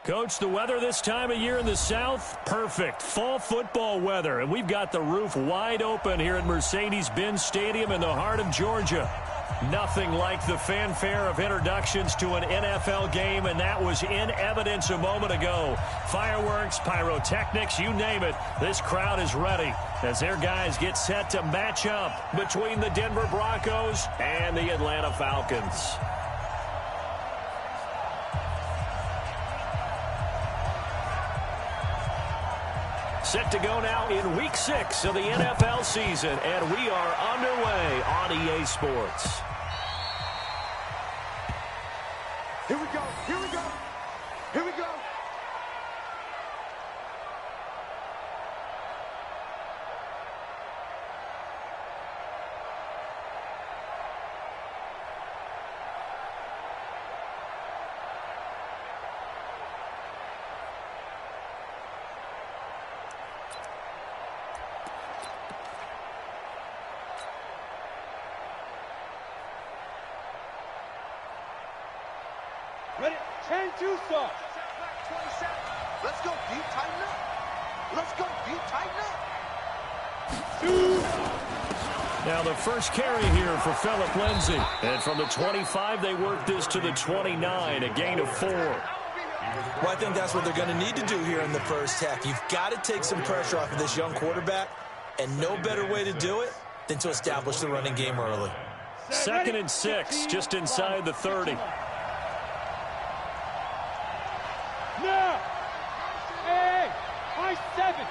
Coach, the weather this time of year in the South, perfect. Fall football weather, and we've got the roof wide open here at Mercedes-Benz Stadium in the heart of Georgia. Nothing like the fanfare of introductions to an NFL game, and that was in evidence a moment ago. Fireworks, pyrotechnics, you name it, this crowd is ready as their guys get set to match up between the Denver Broncos and the Atlanta Falcons. Set to go now in Week 6 of the NFL season, and we are underway on EA Sports. Here we go, here we go, here we go. Ready? Change you start. Let's go deep, tighten up. Let's go deep, tighten up. Now the first carry here for Phillip Lindsay. And from the 25, they work this to the 29, a gain of 4. Well, I think that's what they're going to need to do here in the first half. You've got to take some pressure off of this young quarterback, and no better way to do it than to establish the running game early. 2nd and 6, just inside the 30. Now. Hey, my 7.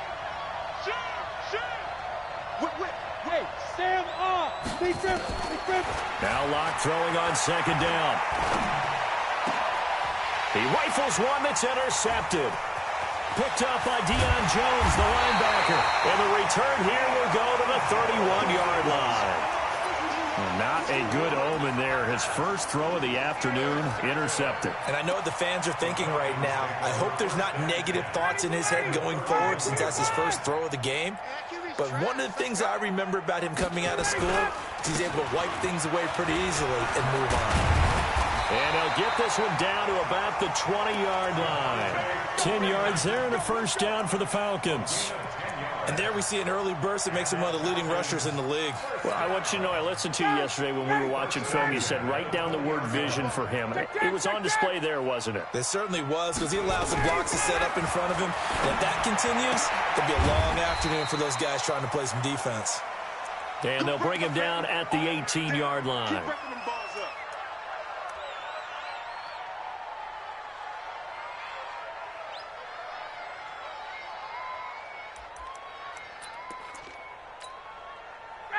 Hey, Sam off. Big rip. Now Locke throwing on 2nd down. He rifles one that's intercepted. Picked up by Deion Jones, the linebacker. And the return here will go to the 31-yard line. Not a good omen there. His first throw of the afternoon, intercepted. And I know what the fans are thinking right now. I hope there's not negative thoughts in his head going forward since that's his first throw of the game. But one of the things I remember about him coming out of school is he's able to wipe things away pretty easily and move on. And he'll get this one down to about the 20-yard line. 10 yards there and a first down for the Falcons. And there we see an early burst that makes him one of the leading rushers in the league. Well, I want you to know, I listened to you yesterday when we were watching film. You said write down the word vision for him. It was on display there, wasn't it? It certainly was, because he allows the blocks to set up in front of him. And if that continues, it'll be a long afternoon for those guys trying to play some defense. And they'll bring him down at the 18-yard line.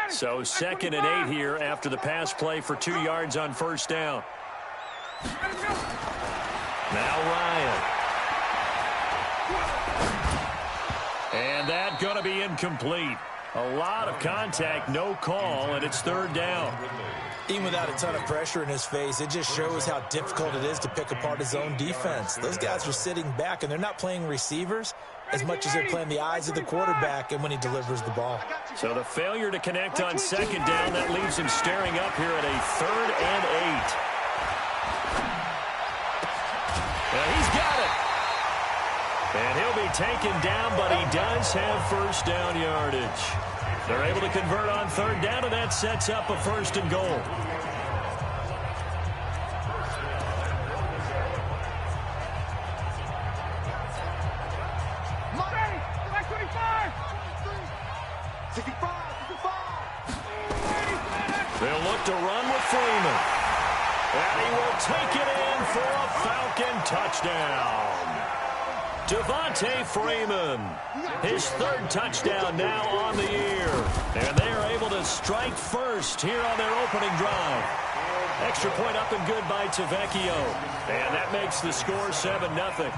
So 2nd and 8 here after the pass play for 2 yards on first down. Now Ryan. And that going to be incomplete. A lot of contact, no call, and it's 3rd down. Even without a ton of pressure in his face, it just shows how difficult it is to pick apart his own defense. Those guys are sitting back, and they're not playing receivers as much as they're playing the eyes of the quarterback and when he delivers the ball. So the failure to connect on 2nd down, that leaves him staring up here at a 3rd and 8. Now he's got it. And he'll be taken down, but he does have first down yardage. They're able to convert on 3rd down, and that sets up a 1st and goal. They'll look to run with Freeman. And he will take it in for a Falcon touchdown. Devontae Freeman, his 3rd touchdown now on the year. And they are able to strike first here on their opening drive. Extra point up and good by Tavecchio. And that makes the score 7-0.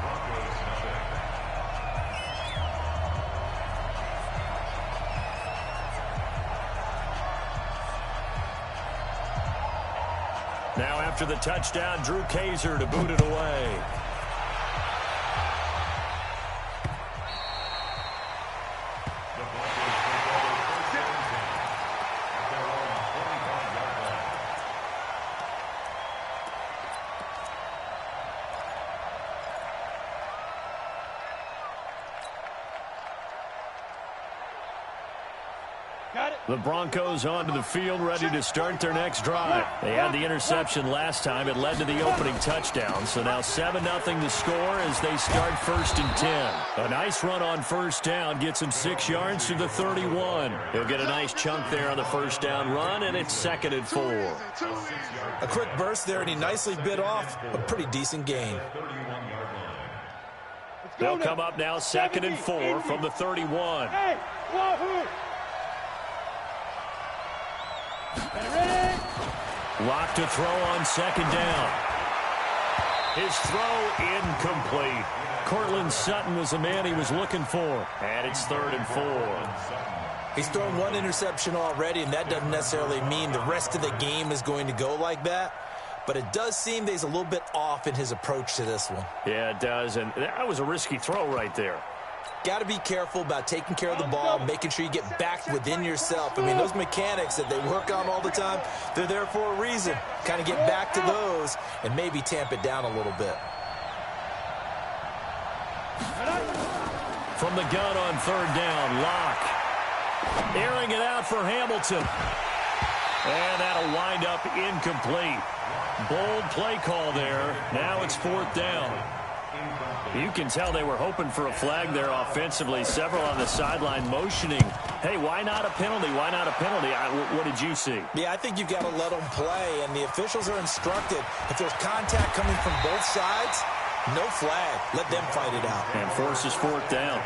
Now after the touchdown, Drew Kaiser to boot it away. The Broncos onto the field, ready to start their next drive. They had the interception last time. It led to the opening touchdown. So now 7-0 the score as they start 1st and 10. A nice run on first down gets him 6 yards to the 31. He'll get a nice chunk there on the first down run, and it's 2nd and 4. A quick burst there, and he nicely bit off a pretty decent gain. They'll come up now 2nd and 4 from the 31. Hey, Wahoo! Lock to throw on 2nd down. His throw incomplete. Courtland Sutton was the man he was looking for. And it's 3rd and 4. He's thrown 1 interception already, and that doesn't necessarily mean the rest of the game is going to go like that. But it does seem that he's a little bit off in his approach to this one. Yeah, it does. And that was a risky throw right there. Got to be careful about taking care of the ball, making sure you get back within yourself. I mean, those mechanics that they work on all the time, they're there for a reason. Kind of get back to those and maybe tamp it down a little bit. From the gun on 3rd down, Locke. Airing it out for Hamilton. And that'll wind up incomplete. Bold play call there. Now it's 4th down. You can tell they were hoping for a flag there offensively. Several on the sideline motioning. Hey, why not a penalty? Why not a penalty? What did you see? Yeah, I think you've got to let them play, and the officials are instructed. If there's contact coming from both sides, no flag. Let them fight it out. And forces 4th down.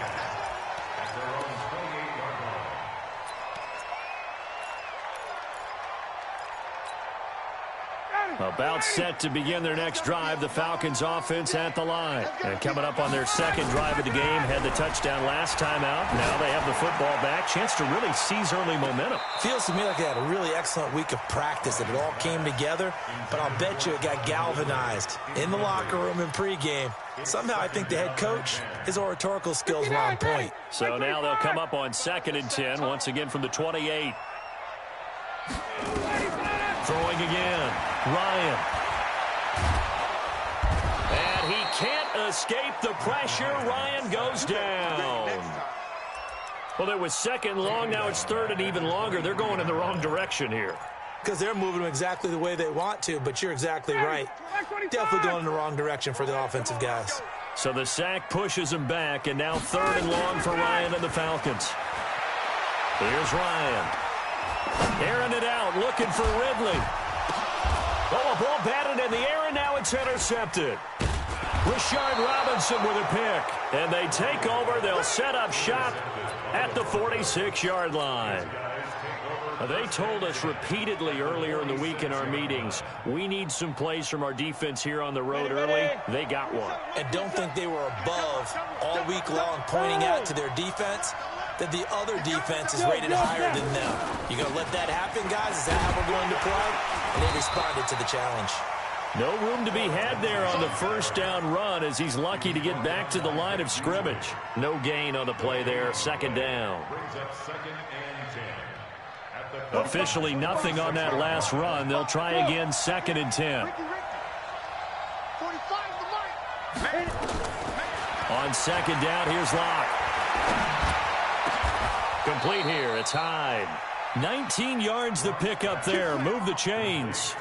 About set to begin their next drive, the Falcons offense at the line. And coming up on their 2nd drive of the game, had the touchdown last time out. Now they have the football back. Chance to really seize early momentum. Feels to me like they had a really excellent week of practice, that it all came together. But I'll bet you it got galvanized in the locker room in pregame. Somehow I think the head coach, his oratorical skills were on point. So now they'll come up on 2nd and 10, once again from the 28. Throwing again, Ryan. And he can't escape the pressure. Ryan goes down. Well, it was 2nd long. Now it's 3rd and even longer. They're going in the wrong direction here. Because they're moving them exactly the way they want to, but you're exactly right. Definitely going in the wrong direction for the offensive guys. So the sack pushes him back, and now 3rd and long for Ryan and the Falcons. Here's Ryan. Airing it out, looking for Ridley. Oh, a ball batted in the air, and now it's intercepted. Rashard Robinson with a pick. And they take over. They'll set up shop at the 46-yard line. They told us repeatedly earlier in the week in our meetings, we need some plays from our defense here on the road early. They got one. And don't think they were above all week long, pointing out to their defense that the other defense is rated higher than them. You going to let that happen, guys? Is that how we're going to play? And they responded to the challenge. No room to be had there on the 1st down run as he's lucky to get back to the line of scrimmage. No gain on the play there, 2nd down. Officially nothing on that last run. They'll try again, 2nd and 10. On 2nd down, here's Locke. Complete here. It's Hyde. 19 yards the pick up there. Move the chains.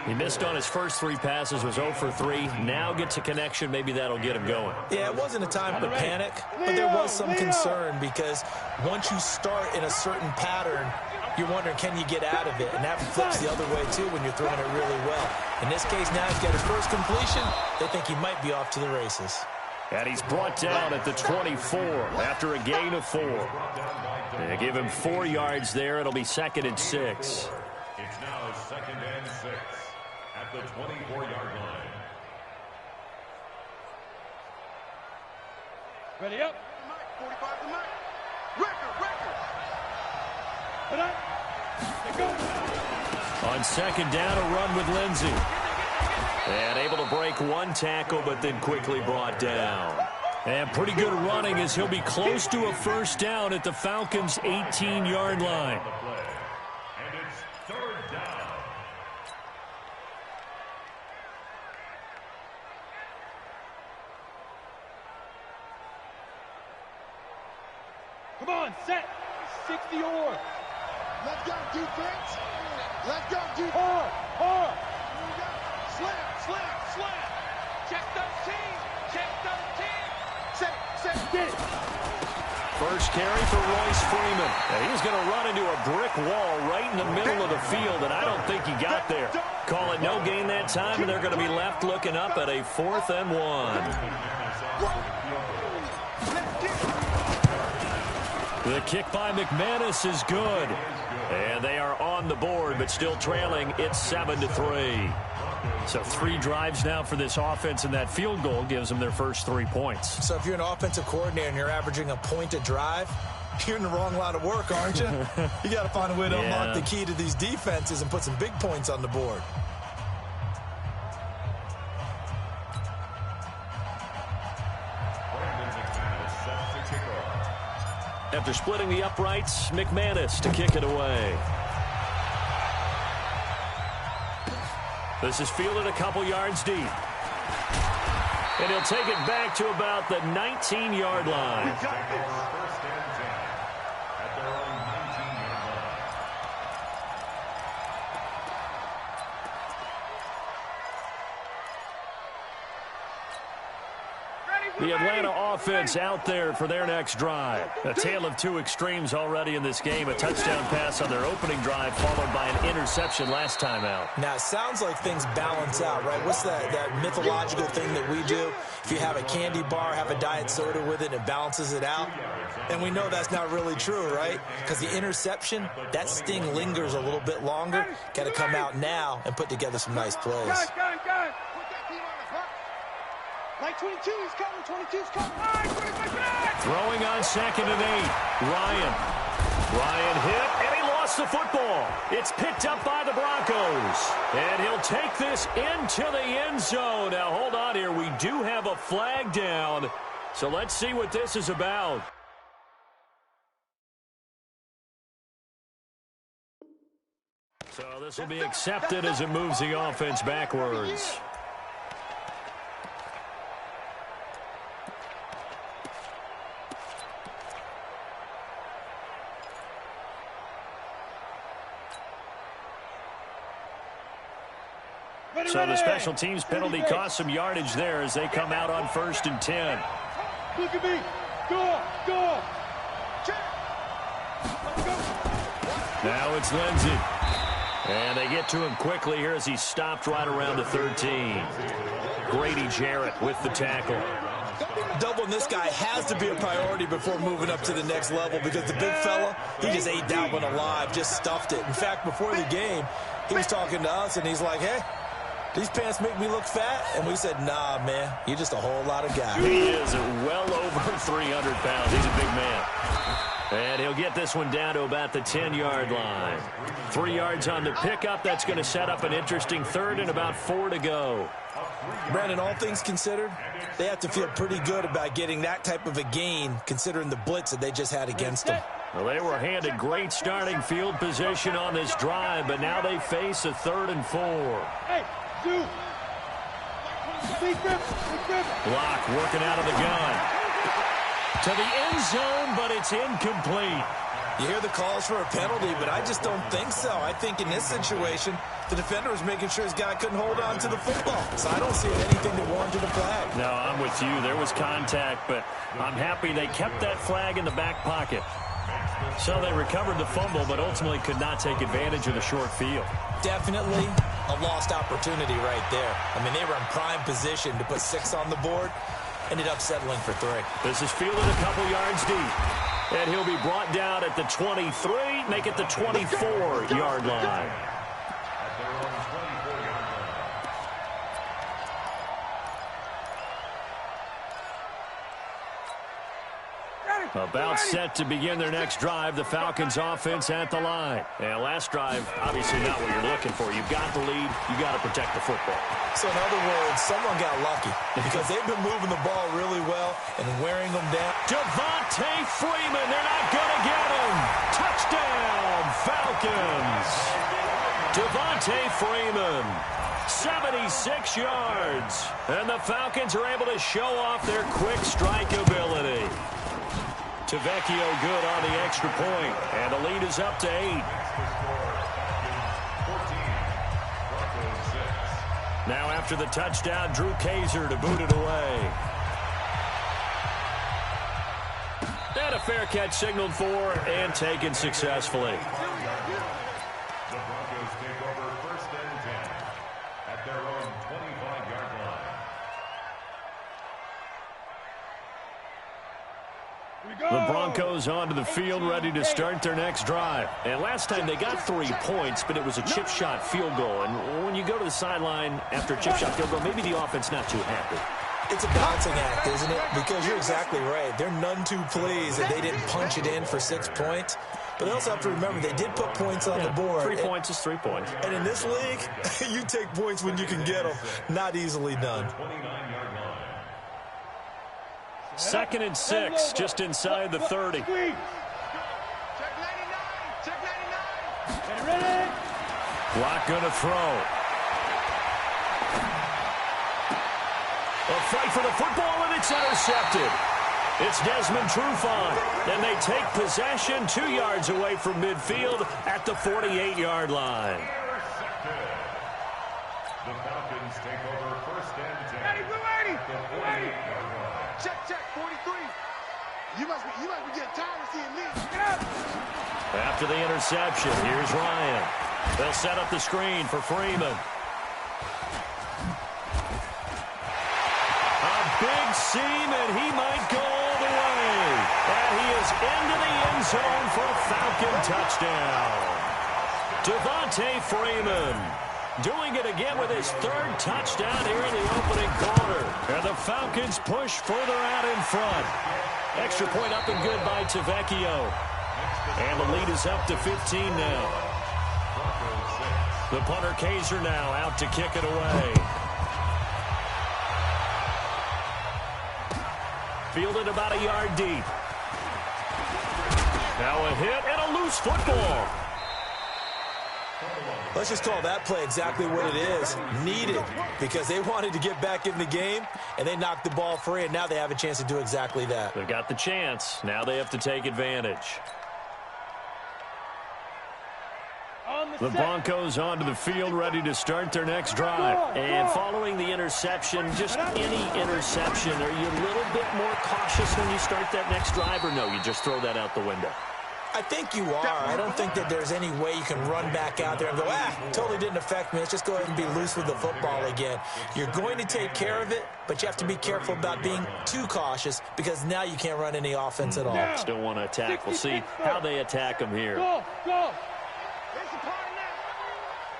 He missed on his first 3 passes, was 0 for 3. Now gets a connection. Maybe that'll get him going. Yeah, it wasn't a time to panic, but there was some concern because once you start in a certain pattern, you're wondering, can you get out of it? And that flips the other way, too, when you're throwing it really well. In this case, now he's got his first completion. They think he might be off to the races. And he's brought down at the 24 after a gain of 4. They give him 4 yards there. It'll be 2nd and 6. It's now 2nd and 6 at the 24-yard line. Ready up. 45 to Mike. Record. On 2nd down, a run with Lindsey. And able to break 1 tackle, but then quickly brought down. And pretty good running as he'll be close to a 1st down at the Falcons' 18-yard line. And it's 3rd down. Come on, set. 60 or. Let's go, defense. Let's go, defense. Hard. Slam, slam, slam. Check those teams. Check those teams. Set. Get it. First carry for Royce Freeman. And he's going to run into a brick wall right in the middle of the field, and I don't think he got there. Call it no gain that time, and they're going to be left looking up at a 4th and 1. The kick by McManus is good. And they are on the board, but still trailing. It's 7-3. So 3 drives now for this offense, and that field goal gives them their first 3 points. So if you're an offensive coordinator and you're averaging a point a drive, you're in the wrong line of work, aren't you? You got to find a way to unlock the key to these defenses and put some big points on the board. After splitting the uprights, McManus to kick it away. This is fielded a couple yards deep. And he'll take it back to about the 19-yard line. The Atlanta offense out there for their next drive. A tale of 2 extremes already in this game. A touchdown pass on their opening drive, followed by an interception last time out. Now, it sounds like things balance out, right? What's that mythological thing that we do? If you have a candy bar, have a diet soda with it, it balances it out. And we know that's not really true, right? Because the interception, that sting lingers a little bit longer. Got to come out now and put together some nice plays. Gun. Like 22's coming, 22's coming. Throwing on 2nd and 8. Ryan hit, and he lost the football. It's picked up by the Broncos. And he'll take this into the end zone. Now, hold on here. We do have a flag down. So let's see what this is about. So this will be accepted as it moves the offense backwards. So the special teams penalty cost some yardage there as they come out on 1st and 10. Look at me. Go. Now it's Lindsey. And they get to him quickly here as he stopped right around the 13. Grady Jarrett with the tackle. Doubling this guy has to be a priority before moving up to the next level because the big fella, he just ate that one alive, just stuffed it. In fact, before the game, he was talking to us, and he's like, hey, these pants make me look fat? And we said, nah, man, you're just a whole lot of guy. He is well over 300 pounds. He's a big man. And he'll get this one down to about the 10-yard line. 3 yards on the pickup. That's going to set up an interesting 3rd and about 4 to go. Brandon, all things considered, they have to feel pretty good about getting that type of a gain considering the blitz that they just had against them. Well, they were handed great starting field position on this drive, but now they face a 3rd and 4. Hey, dude. Block working out of the gun. To the end zone, but it's incomplete. You hear the calls for a penalty, but I just don't think so. I think in this situation, the defender was making sure his guy couldn't hold on to the football. So I don't see anything that warranted a flag. No, I'm with you. There was contact, but I'm happy they kept that flag in the back pocket. So they recovered the fumble, but ultimately could not take advantage of the short field. Definitely a lost opportunity right there. I mean, they were in prime position to put 6 on the board. Ended up settling for 3. This is fielded a couple yards deep. And he'll be brought down at the 23, make it the 24-yard line. About set to begin their next drive. The Falcons offense at the line. And last drive, obviously not what you're looking for. You've got the lead. You've got to protect the football. So in other words, someone got lucky because they've been moving the ball really well and wearing them down. Devontae Freeman, they're not going to get him. Touchdown, Falcons. Devontae Freeman, 76 yards. And the Falcons are able to show off their quick strike ability. Tavecchio good on the extra point, and the lead is up to 8. Now after the touchdown, Drew Kaiser to boot it away. And a fair catch signaled for and taken successfully. The Broncos take over 1st and 10 at their own 25-yard line. The Broncos onto the field, ready to start their next drive. And last time they got 3 points, but it was a chip shot field goal. And when you go to the sideline after a chip shot field goal, maybe the offense not too happy. It's a balancing act, isn't it? Because you're exactly right. They're none too pleased that they didn't punch it in for 6 points. But they also have to remember they did put points on the board. 3 points is 3 points. And in this league, you take points when you can get them. Not easily done. 29-yard line. 2nd and 6, just inside the 30. Check 99. Check 99. Ready? Block going to throw. A fight for the football, and it's intercepted. It's Desmond Trufant, and they take possession 2 yards away from midfield at the 48-yard line. The Falcons take over 1st and 10 Eddie, Blue Eddie. at the 48-yard line. Check 43. You must be getting tired of seeing me. After the interception, here's Ryan. They'll set up the screen for Freeman. A big seam, and he might go all the way. And he is into the end zone for a Falcon touchdown. Devontae Freeman doing it again with his 3rd touchdown here in the opening quarter. And the Falcons push further out in front. Extra point up and good by Tavecchio. And the lead is up to 15 now. The punter Kaiser now out to kick it away. Fielded about a yard deep. Now a hit and a loose football. Let's just call that play exactly what it is. Needed, because they wanted to get back in the game, and they knocked the ball free, and now they have a chance to do exactly that. They've got the chance. Now they have to take advantage. The Broncos onto the field, ready to start their next drive. And following the interception, just any interception, are you a little bit more cautious when you start that next drive, or no, you just throw that out the window? I think you are. I don't think that there's any way you can run back out there and go, totally didn't affect me. Let's just go ahead and be loose with the football again. You're going to take care of it, but you have to be careful about being too cautious because now you can't run any offense at all. Still want to attack. We'll see how they attack them here. Go! It's a party now.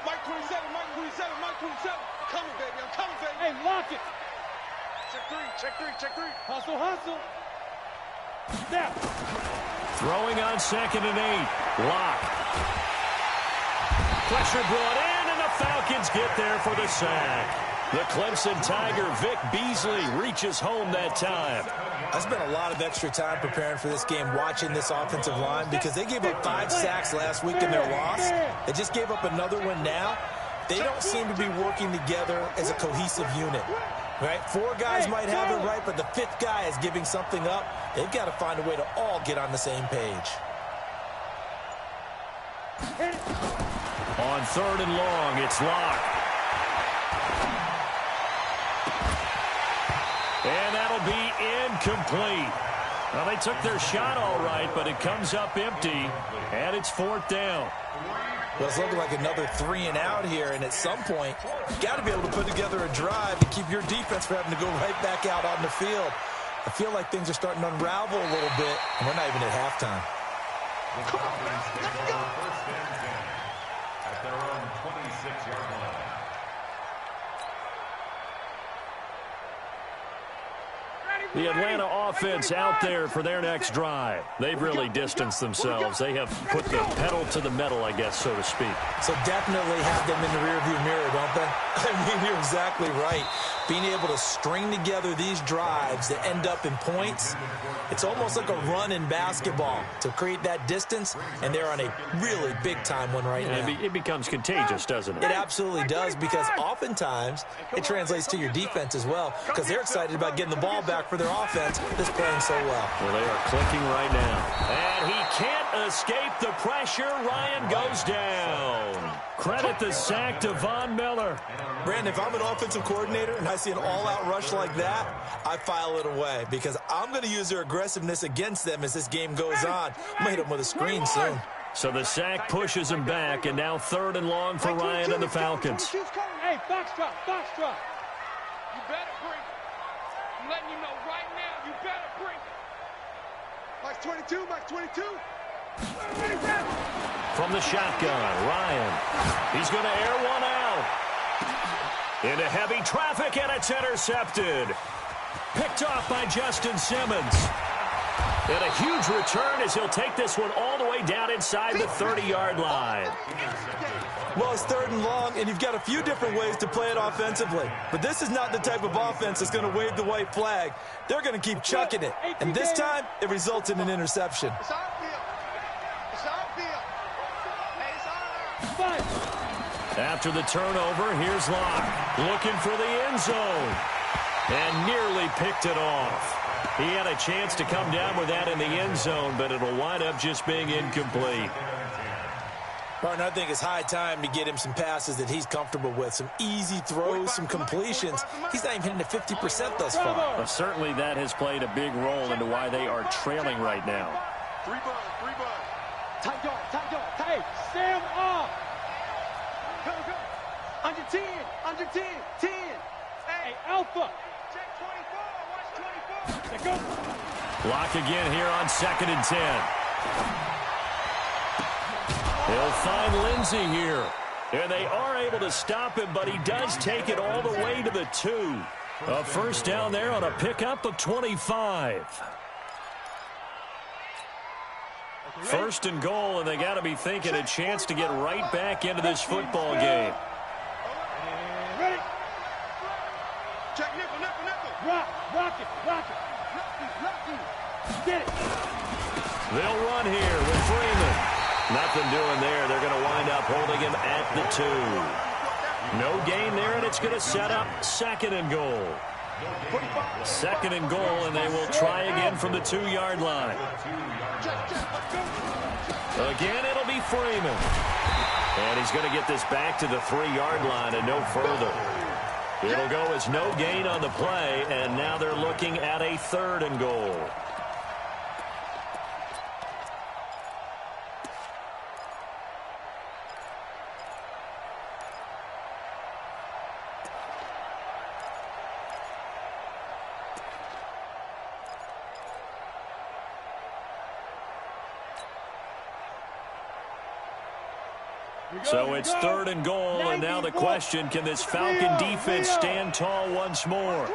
Mike 27, Mike 27, Mike 27. Coming, baby. I'm coming, baby. Hey, lock it! Check three. Hustle. Snap! Throwing on 2nd and 8. Lock. Pressure brought in, and the Falcons get there for the sack. The Clemson Tiger, Vic Beasley, reaches home that time. I spent a lot of extra time preparing for this game, watching this offensive line, because they gave up 5 sacks last week in their loss. They just gave up another one now. They don't seem to be working together as a cohesive unit. Right? 4 guys might have it right, but the 5th guy is giving something up. They've got to find a way to all get on the same page. On 3rd and long, it's Locke. And that'll be incomplete. Well, they took their shot all right, but it comes up empty, and it's 4th down. Well, it's looking like another 3 and out here, and at some point, you've got to be able to put together a drive and keep your defense from having to go right back out on the field. I feel like things are starting to unravel a little bit, and we're not even at halftime. The Falcons take over 1st and 10 at their own 26-yard line. The Atlanta offense out there for their next drive. They've really distanced themselves. They have put the pedal to the metal, I guess, so to speak. So definitely have them in the rearview mirror, don't they? I mean, you're exactly right. Being able to string together these drives that end up in points, it's almost like a run in basketball to create that distance, and they're on a really big-time one right now. It becomes contagious, doesn't it? It absolutely does, because oftentimes it translates to your defense as well, because they're excited about getting the ball back for their offense that's playing so well. Well, they are clicking right now. And he can't escape the pressure. Ryan goes down. Credit the sack to Von Miller. Brandon, if I'm an offensive coordinator and I see an all-out rush like that, I file it away, because I'm going to use their aggressiveness against them as this game goes on. I'm going to hit them with a screen soon. So the sack pushes him back, and now 3rd and long for Ryan and the Falcons. Hey, foxtrot, foxtrot. You better bring it. I'm letting you know right now, you better bring it. Max 22, Max 22. From the shotgun, Ryan. He's going to air one out. Into heavy traffic, and it's intercepted. Picked off by Justin Simmons. And a huge return as he'll take this one all the way down inside the 30-yard line. Well, it's 3rd and long, and you've got a few different ways to play it offensively. But this is not the type of offense that's going to wave the white flag. They're going to keep chucking it. And this time, it results in an interception. It's outfield. It's outfield. Hey, it's out. After the turnover, here's Locke looking for the end zone. And nearly picked it off. He had a chance to come down with that in the end zone, but it'll wind up just being incomplete. Martin, I think it's high time to get him some passes that he's comfortable with. Some easy throws, some completions. He's not even hitting to 50% thus far. Well, certainly that has played a big role into why they are trailing right now. 3 buds, 3 buds. Tight dog, tight dog. Hey, Sam off. Go, go. Under 10, under 10, 10. Hey, Alpha. Check 24, watch 24. Let go. Lock again here on 2nd and 10. They'll find Lindsey here. And they are able to stop him, but he does take it all the way to the 2. A first down there on a pickup of 25. 1st and goal, and they got to be thinking a chance to get right back into this football game. Ready? Check nickel, nickel, nickel. Rock it. Get it. They'll run here with Freeman. Nothing doing there. They're going to wind up holding him at the 2. No gain there, and it's going to set up 2nd and goal. 2nd and goal, and they will try again from the 2-yard line. Again, it'll be Freeman. And he's going to get this back to the 3-yard line and no further. It'll go as no gain on the play, and now they're looking at a 3rd and goal. So it's 3rd and goal, and now the question, can this Falcon defense stand tall once more?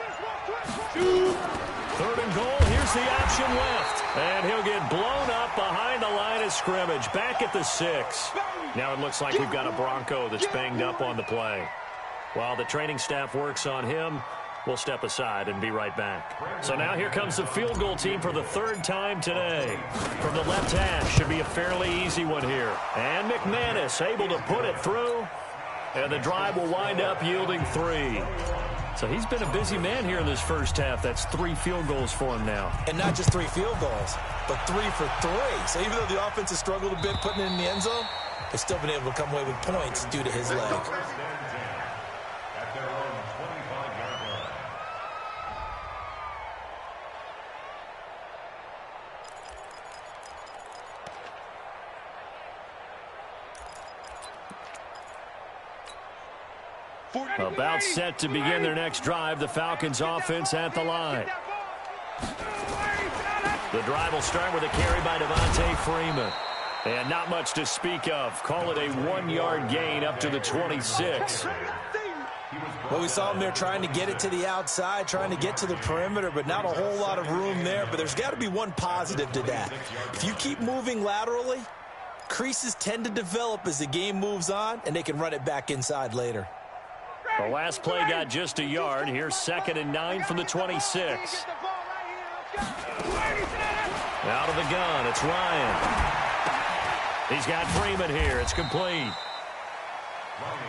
3rd and goal, here's the option left. And he'll get blown up behind the line of scrimmage, back at the 6. Now it looks like we've got a Bronco that's banged up on the play. While the training staff works on him, we'll step aside and be right back. So now here comes the field goal team for the 3rd time today. From the left hash, should be a fairly easy one here. And McManus able to put it through. And the drive will wind up yielding 3. So he's been a busy man here in this first half. That's 3 field goals for him now. And not just 3 field goals, but 3 for 3. So even though the offense has struggled a bit putting it in the end zone, they've still been able to come away with points due to his leg. About set to begin their next drive, the Falcons offense at the line. The drive will start with a carry by Devontae Freeman. And not much to speak of. Call it a 1-yard gain up to the 26. Well, we saw him there trying to get it to the outside, trying to get to the perimeter, but not a whole lot of room there. But there's got to be one positive to that. If you keep moving laterally, creases tend to develop as the game moves on, and they can run it back inside later. The last play got just a yard. Here's 2nd and 9 from the 26. Out of the gun, it's Ryan. He's got Freeman here. It's complete.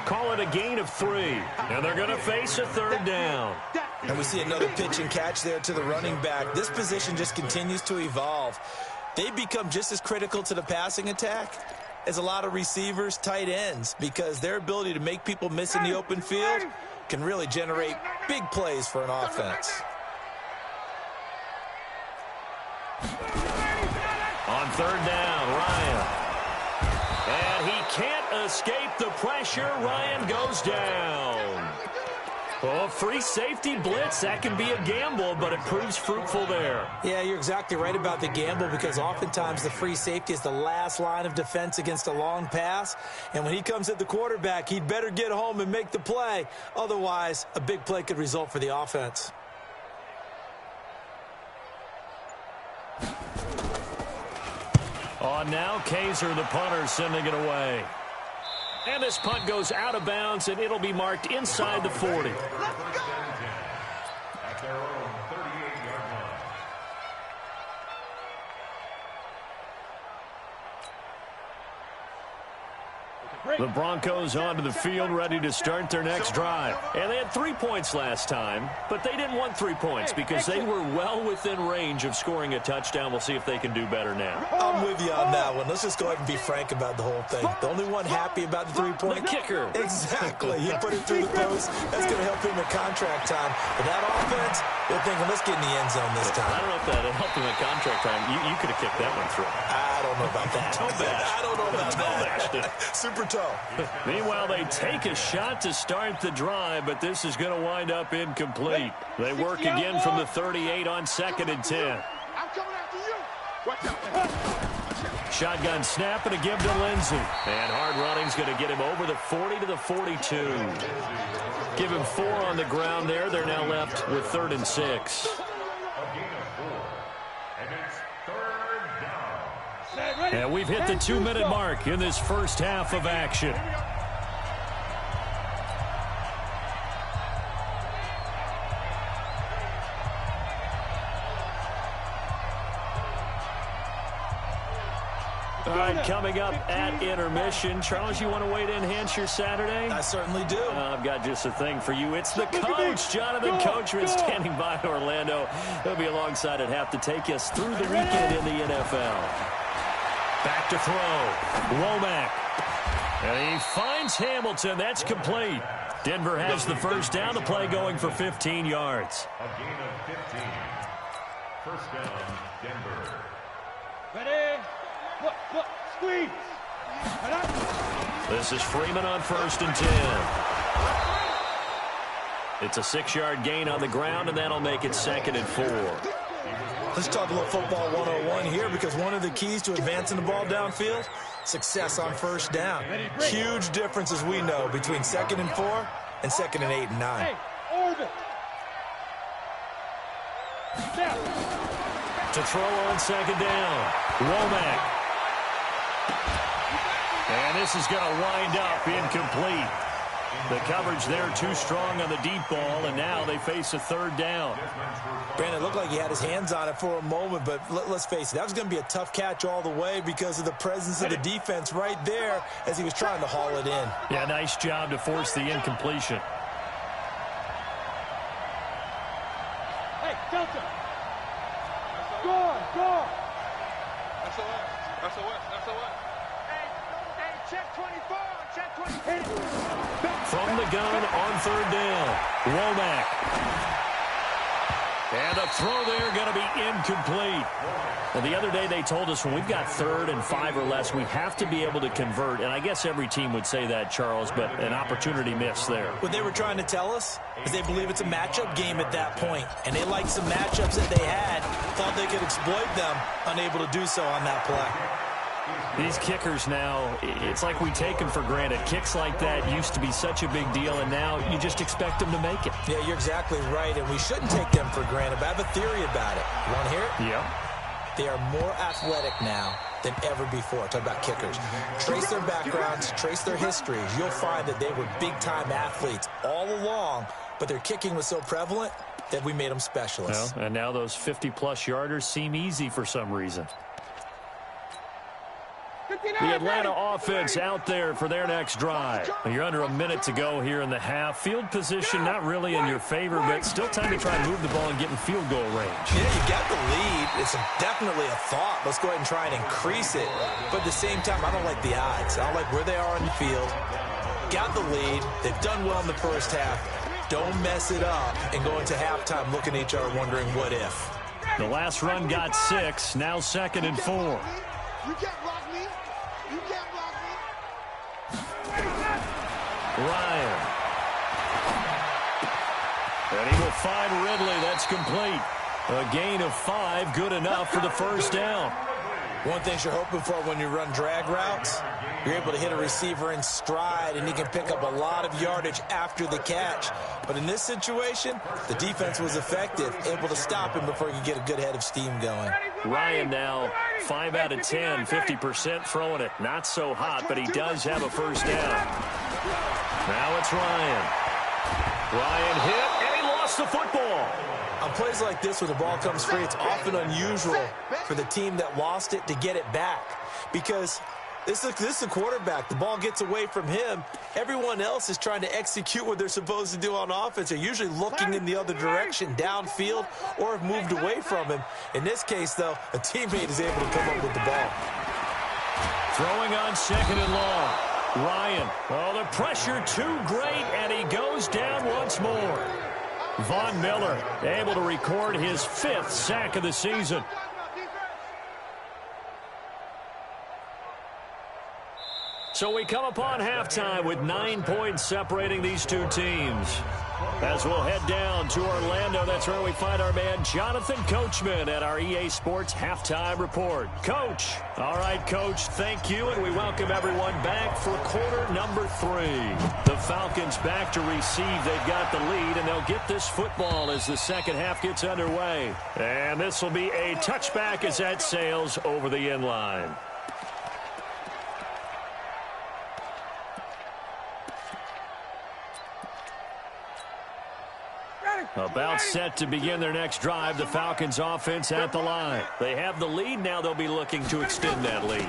Call it a gain of 3. And they're going to face a 3rd down. And we see another pitch and catch there to the running back. This position just continues to evolve. They become just as critical to the passing attack as a lot of receivers, tight ends, because their ability to make people miss in the open field can really generate big plays for an offense. On 3rd down, Ryan. And he can't escape the pressure. Ryan goes down. Oh, free safety blitz. That can be a gamble, but it proves fruitful there. Yeah, you're exactly right about the gamble, because oftentimes the free safety is the last line of defense against a long pass. And when he comes at the quarterback, he'd better get home and make the play. Otherwise, a big play could result for the offense. On now, Kaiser, the punter, sending it away. And this punt goes out of bounds, and it'll be marked inside the 40. At their own 38-yard line. The Broncos onto the field, ready to start their next drive. And they had 3 points last time, but they didn't want 3 points because they were well within range of scoring a touchdown. We'll see if they can do better now. I'm with you on that one. Let's just go ahead and be frank about the whole thing. The only one happy about the 3-point? The kicker. Exactly. He put it through the post. That's going to help him at contract time. But that offense, they're thinking, let's get in the end zone this time. I don't know if that helped him at contract time. You could have kicked that one through. I don't know about that. Toe bash. I don't know about Toe bashed it. that. Super toe. Meanwhile, they take a shot to start the drive, but this is going to wind up incomplete. They work again from the 38 on 2nd and 10. I'm coming after you. Watch out. Shotgun snap and a give to Lindsey. And hard running's going to get him over the 40 to the 42. Give him 4 on the ground there. They're now left with 3rd and 6. A gain of 4. And it's 3rd down. And we've hit the 2-minute mark in this first half of action. All right, coming up at intermission. Charles, you want to wait to enhance your Saturday? I certainly do. I've got just a thing for you. It's the coach, Jonathan Coachman, standing by in Orlando. He'll be alongside at half to take us through the weekend in the NFL. Back to throw. Womack. And he finds Hamilton. That's complete. Denver has the first down. The play going for 15 yards. A gain of 15. First down, Denver. Ready? Look, squeeze. This is Freeman on 1st and 10. It's a 6-yard gain on the ground, and that'll make it 2nd and 4. Let's talk a little football 101 here, because one of the keys to advancing the ball downfield, success on first down. Huge difference, as we know, between 2nd and 4 and 2nd and 8 and 9. Hey, orbit. Step. To throw on 2nd down. Womack. And this is going to wind up incomplete. The coverage there too strong on the deep ball, and now they face a 3rd down. Brandon, it looked like he had his hands on it for a moment, but let's face it, that was going to be a tough catch all the way because of the presence of the defense right there as he was trying to haul it in. Yeah, nice job to force the incompletion. Hey, Delta. Go. SOS. Hey, check 24. Check 24. From the gun on 3rd down. Womack. And a throw there going to be incomplete. Well, the other day they told us when we've got 3rd and 5 or less, we have to be able to convert. And I guess every team would say that, Charles, but an opportunity missed there. What they were trying to tell us is they believe it's a matchup game at that point. And they liked some matchups that they had, thought they could exploit them, unable to do so on that play. These kickers now, it's like we take them for granted. Kicks like that used to be such a big deal, and now you just expect them to make it. Yeah, you're exactly right, and we shouldn't take them for granted, but I have a theory about it. You want to hear it? Yeah. They are more athletic now than ever before. Talk about kickers. Trace their backgrounds, trace their histories. You'll find that they were big-time athletes all along, but their kicking was so prevalent that we made them specialists. Well, and now those 50-plus yarders seem easy for some reason. The Atlanta offense out there for their next drive. You're under a minute to go here in the half. Field position not really in your favor, but still time to try and move the ball and get in field goal range. Yeah, you got the lead. It's definitely a thought. Let's go ahead and try and increase it. But at the same time, I don't like the odds. I don't like where they are on the field. Got the lead. They've done well in the first half. Don't mess it up and go into halftime looking at each other wondering what if. The last run got 6. Now 2nd and 4. You can't block me. You can't block me. Ryan. And he will find Ridley. That's complete. A gain of 5, good enough for the first down. One thing you're hoping for when you run drag routes, you're able to hit a receiver in stride, and he can pick up a lot of yardage after the catch. But in this situation, the defense was effective, able to stop him before he could get a good head of steam going. Ryan now 5 out of 10, 50% throwing it. Not so hot, but he does have a first down. Now it's Ryan. Ryan hit, and he lost the football. On plays like this where the ball comes free, it's often unusual for the team that lost it to get it back. Because this is the quarterback. The ball gets away from him. Everyone else is trying to execute what they're supposed to do on offense. They're usually looking in the other direction, downfield, or have moved away from him. In this case, though, a teammate is able to come up with the ball. Throwing on 2nd and long. Ryan. Oh, the pressure too great, and he goes down once more. Von Miller able to record his 5th sack of the season. So we come upon halftime with 9 points separating these two teams. As we'll head down to Orlando, that's where we find our man Jonathan Coachman at our EA Sports Halftime Report. Coach. All right, Coach, thank you, and we welcome everyone back for quarter number 3. The Falcons back to receive. They've got the lead, and they'll get this football as the second half gets underway. And this will be a touchback as that sails over the end line. About set to begin their next drive, the Falcons offense at the line. They have the lead. Now they'll be looking to extend that lead.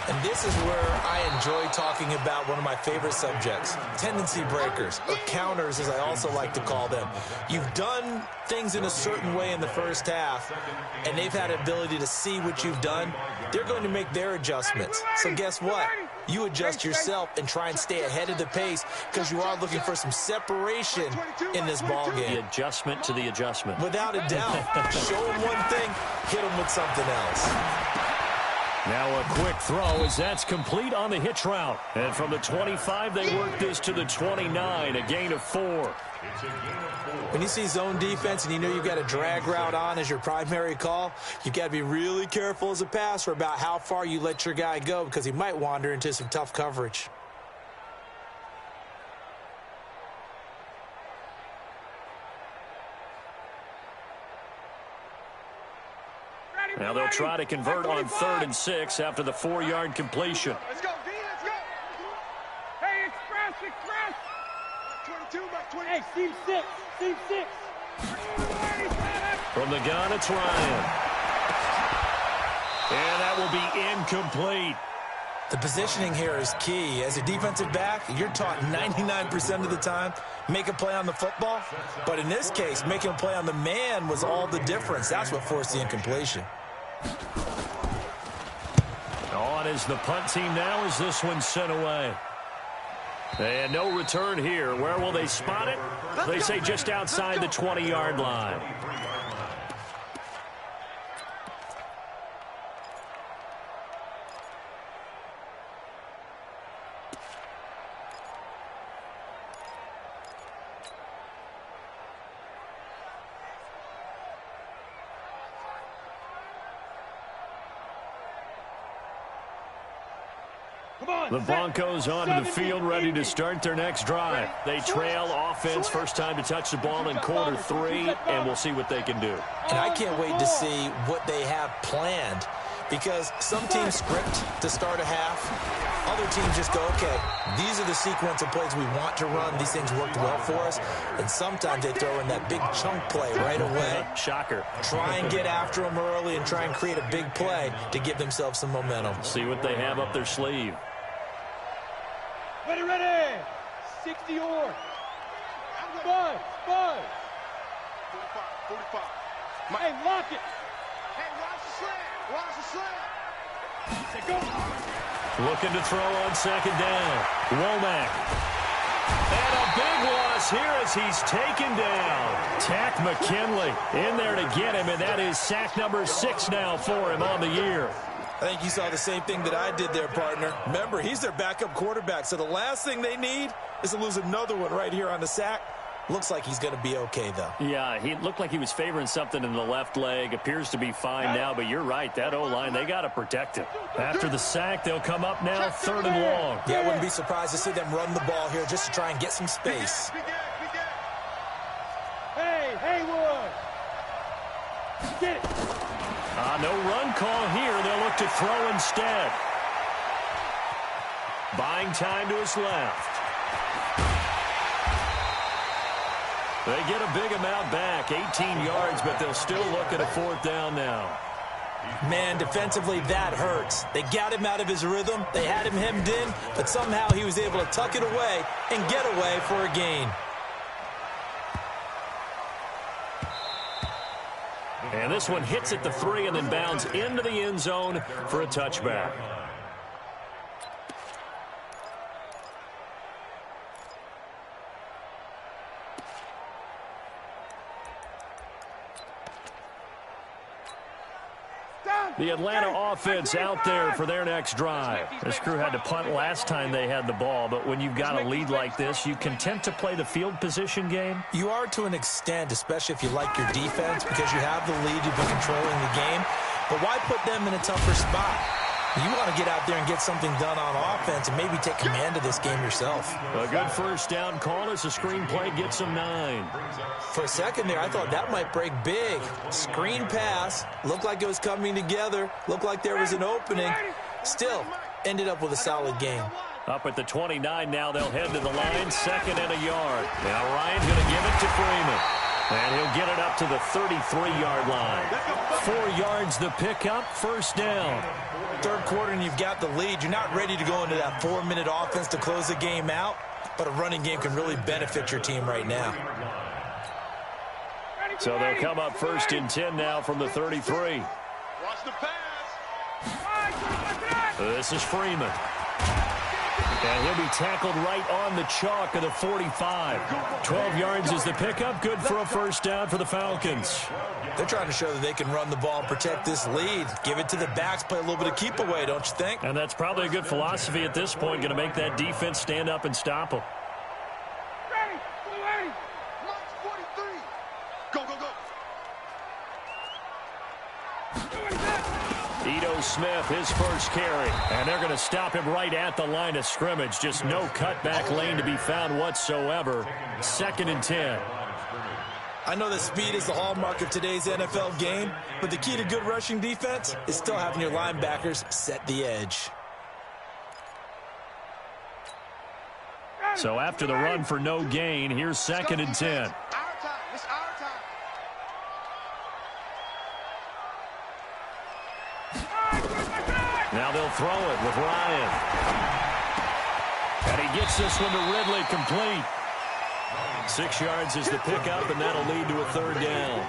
And this is where I enjoy talking about one of my favorite subjects, tendency breakers, or counters as I also like to call them. You've done things in a certain way in the first half, and they've had the ability to see what you've done. They're going to make their adjustments. So guess what? You adjust yourself and try and stay ahead of the pace because you are looking for some separation in this ball game. The adjustment to the adjustment. Without a doubt. Show them one thing, hit them with something else. Now a quick throw as that's complete on the hitch route. And from the 25, they work this to the 29, a gain of 4. When you see zone defense and you know you've got a drag route on as your primary call, you've got to be really careful as a passer about how far you let your guy go because he might wander into some tough coverage. Now they'll try to convert on 3rd and 6 after the 4-yard completion. Let's go, D, let's go. Hey, express. 22, back 20. Hey, team 6. Team 6. From the gun, it's Ryan. And that will be incomplete. The positioning here is key. As a defensive back, you're taught 99% of the time, make a play on the football. But in this case, making a play on the man was all the difference. That's what forced the incompletion. On is the punt team now as this one's sent away. And no return here. Where will they spot it? They say just outside the 20-yard line. The Broncos onto the field, ready to start their next drive. They trail offense, first time to touch the ball in quarter 3, and we'll see what they can do. And I can't wait to see what they have planned. because some teams script to start a half. Other teams just go, okay, these are the sequence of plays we want to run. These things worked well for us. And sometimes they throw in that big chunk play right away. Shocker. Try and get after them early and try and create a big play to give themselves some momentum. See what they have up their sleeve. Ready, ready. 60 yards. 5. 45. Hey, lock it. Hey, watch the slam. Watch the slam. Say go. Looking to throw on second down. Womack. And a big loss here as he's taken down. Takk McKinley in there to get him, and that is sack number 6 now for him on the year. I think you saw the same thing that I did there, partner. Remember, he's their backup quarterback, so the last thing they need is to lose another one right here on the sack. Looks like he's going to be okay, though. Yeah, he looked like he was favoring something in the left leg. Appears to be fine now, but you're right. That O-line, they got to protect him. After the sack, they'll come up now 3rd and long. Yeah, I wouldn't be surprised to see them run the ball here just to try and get some space. Hey, Haywood. Get it. No run call here. They'll look to throw instead. Buying time to his left. They get a big amount back, 18 yards, but they'll still look at a 4th down now. Man, defensively, that hurts. They got him out of his rhythm. They had him hemmed in, but somehow he was able to tuck it away and get away for a gain. And this one hits at the 3 and then bounds into the end zone for a touchback. The Atlanta offense out there for their next drive. This crew had to punt last time they had the ball, but when you've got a lead like this, you content to play the field position game? You are to an extent, especially if you like your defense, because you have the lead, you've been controlling the game. But why put them in a tougher spot? You want to get out there and get something done on offense and maybe take command of this game yourself. A good first down call as the screen play gets them 9. For a second there, I thought that might break big. Screen pass, looked like it was coming together, looked like there was an opening. Still, ended up with a solid game. Up at the 29 now, they'll head to the line, 2nd and a yard. Now Ryan's going to give it to Freeman. And he'll get it up to the 33-yard line. 4 yards the pickup, 1st down. 3rd quarter and you've got the lead. You're not ready to go into that 4-minute offense to close the game out, but a running game can really benefit your team right now. So they'll come up 1st and 10 now from the 33. Watch the pass. This is Freeman. And he'll be tackled right on the chalk of the 45. 12 yards is the pickup. Good for a 1st down for the Falcons. They're trying to show that they can run the ball and protect this lead. Give it to the backs, play a little bit of keep away, don't you think? And that's probably a good philosophy at this point. Going to make that defense stand up and stop them. Ready. March 43. Go, go, go. Ito Smith, his first carry. And they're going to stop him right at the line of scrimmage. Just no cutback lane to be found whatsoever. 2nd and 10. I know that speed is the hallmark of today's NFL game, but the key to good rushing defense is still having your linebackers set the edge. So after the run for no gain, here's 2nd and 10. Our time. It's our time. Now they'll throw it with Ryan. And he gets this one to Ridley complete. 6 yards is the pickup, and that'll lead to a 3rd down.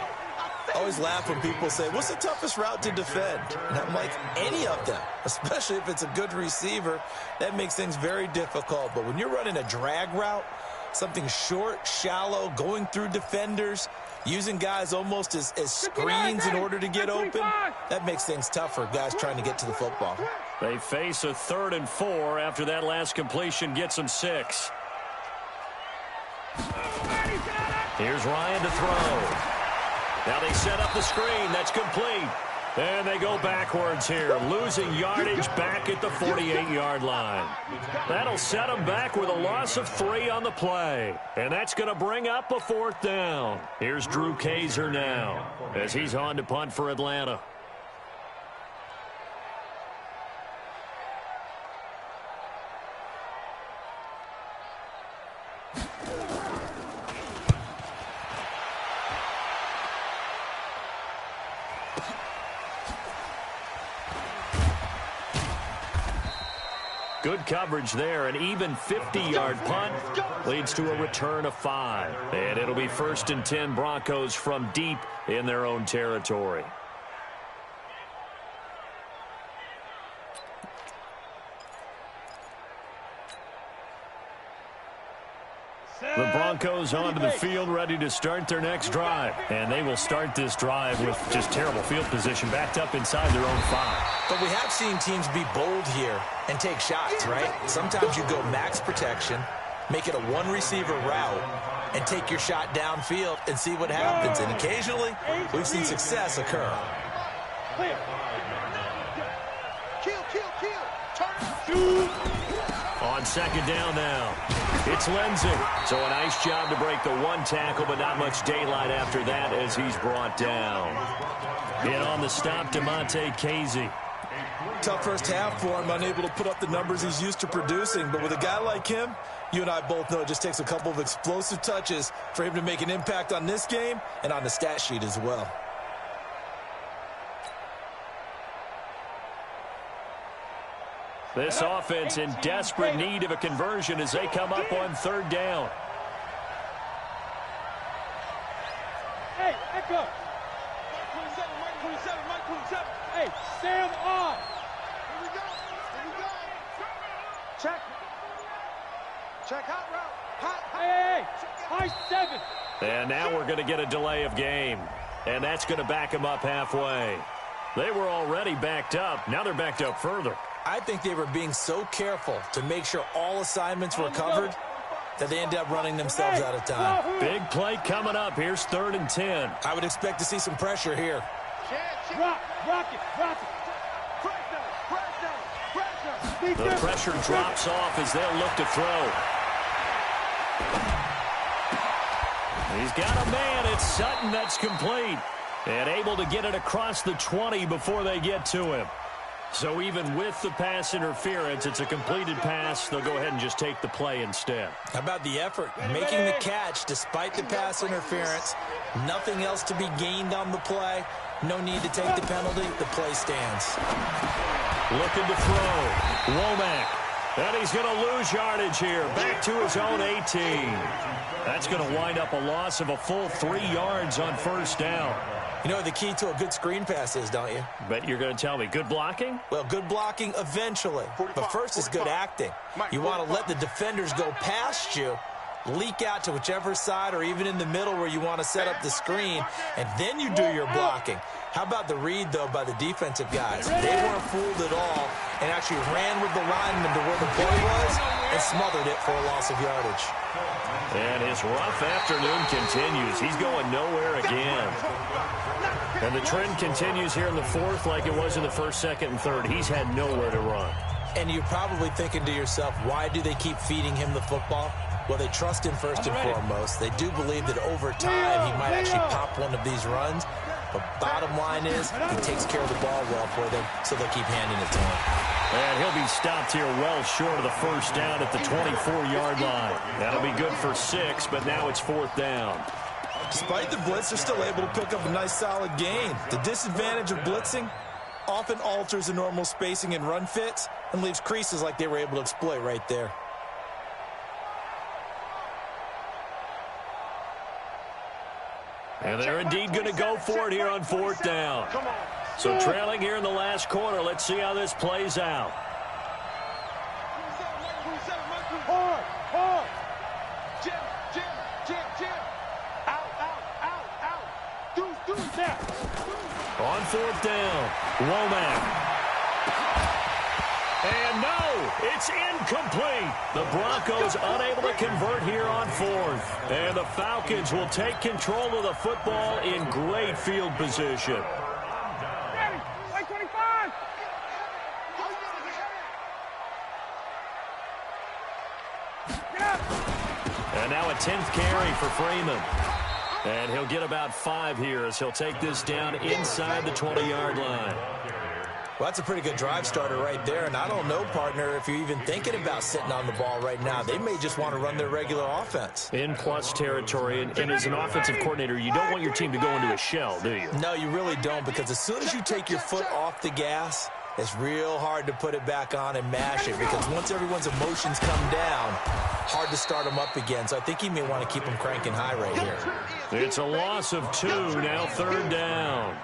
I always laugh when people say, what's the toughest route to defend? And I'm like, any of them, especially if it's a good receiver. That makes things very difficult. But when you're running a drag route, something short, shallow, going through defenders, using guys almost as screens in order to get open, that makes things tough for guys trying to get to the football. They face a 3rd and 4 after that last completion gets them 6. Here's Ryan to throw. Now they set up the screen. That's complete. And they go backwards here, losing yardage back at the 48-yard line. That'll set them back with a loss of 3 on the play. And that's going to bring up a 4th down. Here's Drew Kaiser now as he's on to punt for Atlanta. Good coverage there. An even 50-yard punt leads to a return of 5. And it'll be 1st and 10 Broncos from deep in their own territory. The Broncos onto the field, ready to start their next drive. And they will start this drive with just terrible field position, backed up inside their own 5. But we have seen teams be bold here and take shots, right? Sometimes you go max protection, make it a one-receiver route, and take your shot downfield and see what happens. And occasionally, we've seen success occur. Turn. On 2nd down now, it's Lindsey. So a nice job to break the 1 tackle, but not much daylight after that as he's brought down. In on the stop, Damontae Kazee. Tough first half for him, unable to put up the numbers he's used to producing. But with a guy like him, you and I both know it just takes a couple of explosive touches for him to make an impact on this game and on the stat sheet as well. This offense in desperate need of a conversion as they come up on 3rd down. Hey, echo. Mike 27, Mike 27, Mike 27. Hey, Sam off. Here we go. Here we go. Check. Check hot route. Hot. Hey, high 7. And now we're going to get a delay of game. And that's going to back them up halfway. They were already backed up. Now they're backed up further. I think they were being so careful to make sure all assignments were covered that they ended up running themselves out of time. Big play coming up. Here's 3rd and 10. I would expect to see some pressure here. Rock it. The pressure drops off as they'll look to throw. He's got a man. It's Sutton that's complete. And able to get it across the 20 before they get to him. So even with the pass interference, it's a completed pass. They'll go ahead and just take the play instead. How about the effort? Making the catch despite the pass interference. Nothing else to be gained on the play. No need to take the penalty. The play stands. Looking to throw. Womack. And he's going to lose yardage here. Back to his own 18. That's going to wind up a loss of a full 3 yards on 1st down. You know what the key to a good screen pass is, don't you? Bet you're going to tell me good blocking? Well, good blocking eventually. But first is good acting. You want to let the defenders go past you, leak out to whichever side or even in the middle where you want to set up the screen, and then you do your blocking. How about the read, though, by the defensive guys? They weren't fooled at all and actually ran with the lineman to where the ball was and smothered it for a loss of yardage. And his rough afternoon continues. He's going nowhere again. And the trend continues here in the 4th like it was in the 1st, 2nd, and 3rd. He's had nowhere to run. And you're probably thinking to yourself, why do they keep feeding him the football? Well, they trust him first and foremost. They do believe that over time he might actually pop one of these runs. But bottom line is he takes care of the ball well for them, so they'll keep handing it to him. And he'll be stopped here well short of the 1st down at the 24-yard line. That'll be good for 6, but now it's 4th down. Despite the blitz, they're still able to pick up a nice solid gain. The disadvantage of blitzing often alters the normal spacing and run fits and leaves creases like they were able to exploit right there. And they're indeed going to go for it here on 4th down. So trailing here in the last quarter. Let's see how this plays out. Hard. Jim. Out. Do Now. On 4th down, Womack. And no, it's incomplete. The Broncos unable to convert here on 4th. And the Falcons will take control of the football in great field position. Ready. Like 25. And now a 10th carry for Freeman. And he'll get about 5 here as he'll take this down inside the 20-yard line. Well, that's a pretty good drive starter right there. And I don't know, partner, if you're even thinking about sitting on the ball right now. They may just want to run their regular offense. In plus territory. And as an offensive coordinator, you don't want your team to go into a shell, do you? No, you really don't, because as soon as you take your foot off the gas, it's real hard to put it back on and mash it because once everyone's emotions come down, hard to start them up again. So I think he may want to keep them cranking high right here. It's a loss of 2, now 3rd down.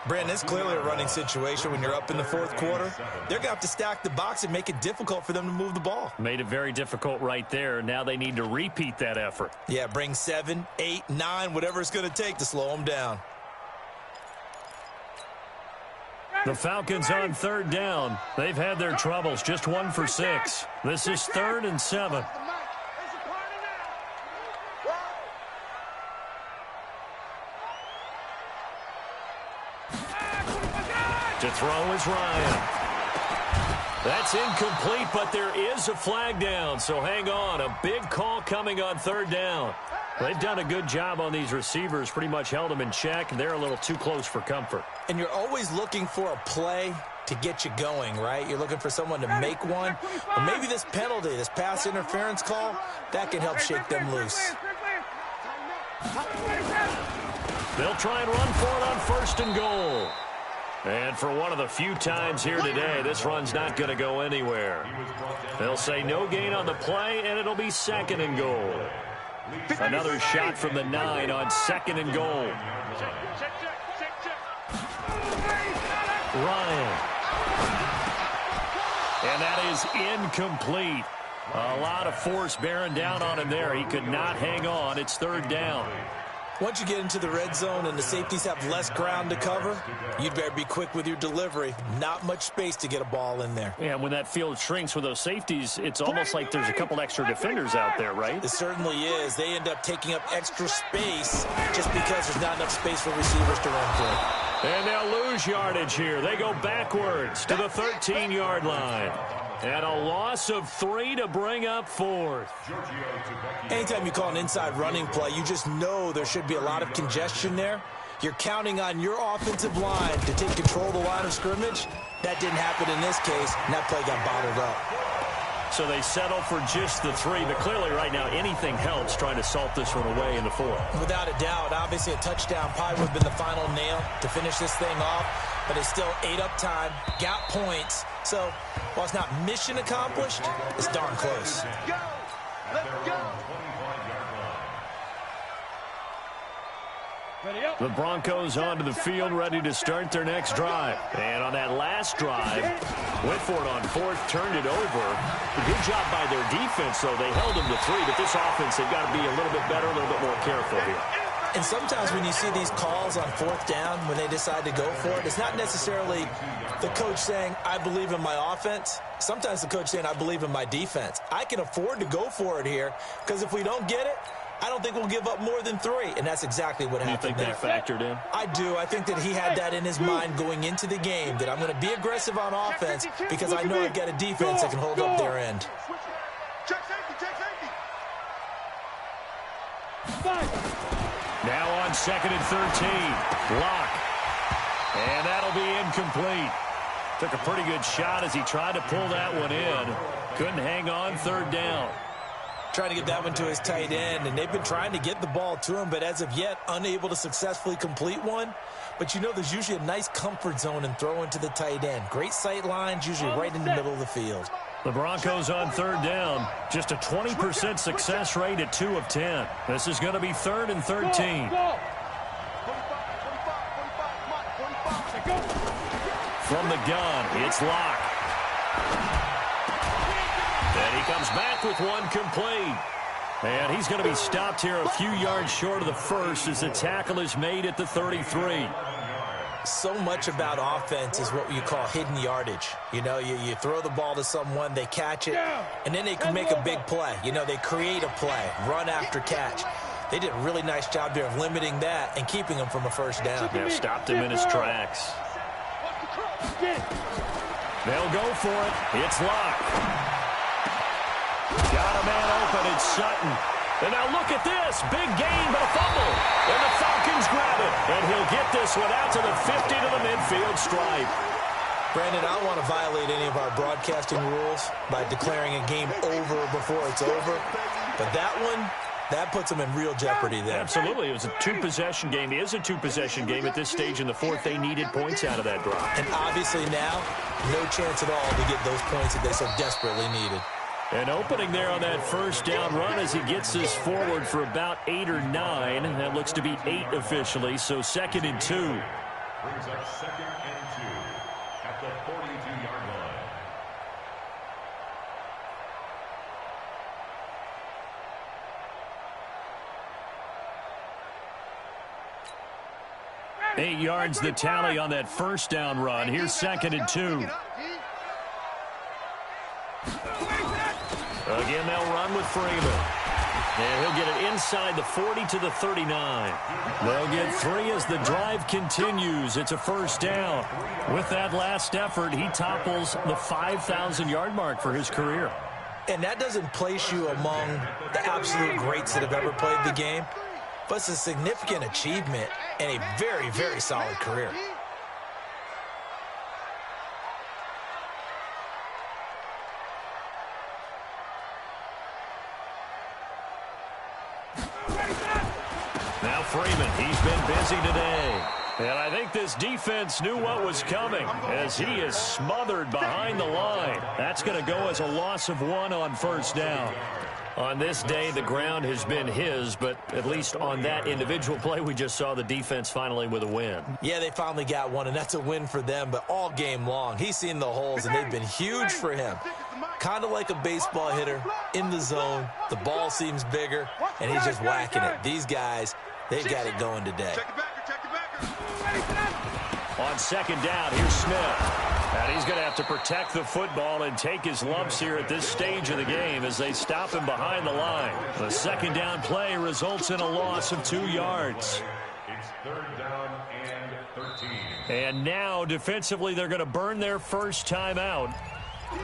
Brandon, it's clearly a running situation when you're up in the 4th quarter. They're going to have to stack the box and make it difficult for them to move the ball. Made it very difficult right there. Now they need to repeat that effort. Yeah, bring 7, 8, 9, whatever it's going to take to slow them down. The Falcons on 3rd down. They've had their troubles, just 1 for 6. This is 3rd and 7. To throw is Ryan. That's incomplete, but there is a flag down, so hang on. A big call coming on 3rd down. They've done a good job on these receivers, pretty much held them in check, and they're a little too close for comfort. And you're always looking for a play to get you going, right? You're looking for someone to make one. Or maybe this penalty, this pass interference call, that can help shake them loose. They'll try and run for it on 1st and goal. And for one of the few times here today, this run's not going to go anywhere. They'll say no gain on the play, and it'll be 2nd and goal. Another shot from the 9 on 2nd and goal. Ryan. And that is incomplete. A lot of force bearing down on him there. He could not hang on. It's 3rd down. Once you get into the red zone and the safeties have less ground to cover, you'd better be quick with your delivery. Not much space to get a ball in there. Yeah, when that field shrinks with those safeties, it's almost like there's a couple extra defenders out there, right? It certainly is. They end up taking up extra space just because there's not enough space for receivers to run through. And they'll lose yardage here. They go backwards to the 13-yard line. And a loss of 3 to bring up 4th. Anytime you call an inside running play, you just know there should be a lot of congestion there. You're counting on your offensive line to take control of the line of scrimmage. That didn't happen in this case, and that play got bottled up. So they settle for just the 3, but clearly right now anything helps trying to salt this one away in the 4th. Without a doubt, obviously a touchdown probably would have been the final nail to finish this thing off, but it's still ate up time, got points. So while it's not mission accomplished, it's darn close. Go! Let's go! The Broncos onto the field, ready to start their next drive. And on that last drive, went for it on 4th, turned it over. A good job by their defense, though. They held them to 3, but this offense, they've got to be a little bit better, a little bit more careful here. And sometimes when you see these calls on 4th down, when they decide to go for it, it's not necessarily the coach saying, I believe in my offense. Sometimes the coach saying, I believe in my defense. I can afford to go for it here, because if we don't get it, I don't think we'll give up more than 3, and that's exactly what happened there. You think that factored in? I do. I think that he had that in his mind going into the game, that I'm going to be aggressive on offense because I know I've got a defense that can hold up their end. Check safety, check safety. Now on 2nd and 13. Lock. And that'll be incomplete. Took a pretty good shot as he tried to pull that one in. Couldn't hang on 3rd down. Trying to get that one to his tight end, and they've been trying to get the ball to him, but as of yet, unable to successfully complete one. But you know there's usually a nice comfort zone in throwing to the tight end. Great sight lines, usually right in the middle of the field. The Broncos on 3rd down. Just a 20% success rate at 2 of 10. This is going to be 3rd and 13. From the gun, it's Locke. And he comes back with one complete. And he's going to be stopped here a few yards short of the first as the tackle is made at the 33. So much about offense is what you call hidden yardage. You know, you throw the ball to someone, they catch it, and then they can make a big play. You know, they create a play, run after catch. They did a really nice job there of limiting that and keeping him from a first down. Yeah, stopped him in his tracks. They'll go for it. It's Locke. Got a man open. It's Sutton. And now look at this. Big gain, but a fumble. And the Falcons grab it. And he'll get this one out to the 50 to the midfield stripe. Brandon, I don't want to violate any of our broadcasting rules by declaring a game over before it's over. But that one, That puts them in real jeopardy there. Absolutely. It was a two-possession game. It is a two-possession game at this stage in the fourth. They needed points out of that drive. And obviously now, no chance at all to get those points that they so desperately needed. An opening there on that first down run as he gets this forward for about 8 or 9. That looks to be 8 officially, so 2nd and 2. Brings up 2nd and 2 at the 42-yard line. Eight yards the tally on that first down run. Here's 2nd and 2. Again, they'll run with Freeman. And he'll get it inside the 40 to the 39. They'll get 3 as the drive continues. It's a first down. With that last effort, he topples the 5,000-yard mark for his career. And that doesn't place you among the absolute greats that have ever played the game, but it's a significant achievement and a very, very solid career. Now Freeman, he's been busy today. And I think this defense knew what was coming as he is smothered behind the line. That's going to go as a loss of 1 on first down. On this day, the ground has been his, but at least on that individual play, we just saw the defense finally with a win. Yeah, they finally got one, and that's a win for them, but all game long, he's seen the holes, and they've been huge for him. Kind of like a baseball hitter in the zone. The ball seems bigger, and he's just whacking it. These guys, they've got it going today. On second down, here's Smith. And he's going to have to protect the football and take his lumps here at this stage of the game as they stop him behind the line. The second down play results in a loss of 2 yards. It's 3rd down and 13. And now, defensively, they're going to burn their first time out.